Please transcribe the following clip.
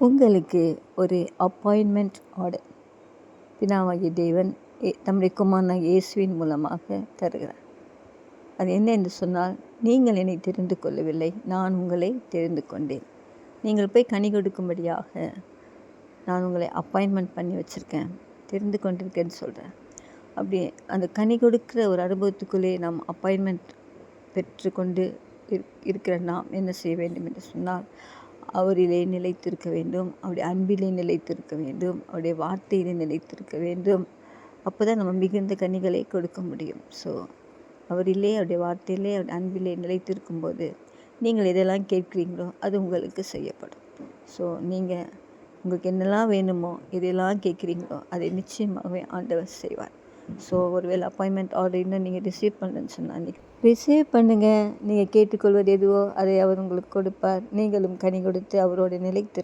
உங்களுக்கு ஒரு appointment order பிதாவாகிய தேவன் நம்முடைய குமாரனாகிய இயேசுவின் மூலமாக தருகிறார். அது என்ன என்று சொன்னால், நீங்கள் என்னை தெரிந்து கொள்ளவில்லை, நான் உங்களை தெரிந்து கொண்டேன். நீங்கள் போய் கனி கொடுக்கும்படியாக நான் உங்களை அப்பாயின்மெண்ட் பண்ணி வச்சுருக்கேன், தெரிந்து கொண்டிருக்கேன்னு சொல்கிறேன். அப்படி அந்த கனி கொடுக்குற ஒரு அனுபவத்துக்குள்ளே நாம் அப்பாயின்மெண்ட் பெற்றுக்கொண்டு இருக்கிற நாம் என்ன செய்ய வேண்டும் என்று சொன்னால், அவரிலே நிலைத்திருக்க வேண்டும், அவருடைய அன்பிலே நிலைத்திருக்க வேண்டும், அவருடைய வார்த்தையிலே நிலைத்திருக்க வேண்டும். அப்போ தான் நம்ம மிகுந்த கனிகளை கொடுக்க முடியும். ஸோ அவரிலே, அவருடைய வார்த்தையிலே, அவருடைய அன்பிலே நிலைத்திருக்கும்போது நீங்கள் எதெல்லாம் கேட்குறீங்களோ அது உங்களுக்கு செய்யப்படும். ஸோ நீங்கள் உங்களுக்கு என்னெல்லாம் வேணுமோ, எதெல்லாம் கேட்குறீங்களோ அதை நிச்சயமாகவே ஆண்டவர் செய்வார். ஸோ ஒருவேளை அப்பாயின்மெண்ட் ஆர்டர் இன்னும் நீங்கள் ரிசீவ் பண்ணலன்னு சொன்னால் ரிசீவ் பண்ணுங்கள். நீங்கள் கேட்டுக்கொள்வது எதுவோ அதை அவர் உங்களுக்கு கொடுப்பார். நீங்களும் கனி கொடுத்து அவரோட நிலைத்திரு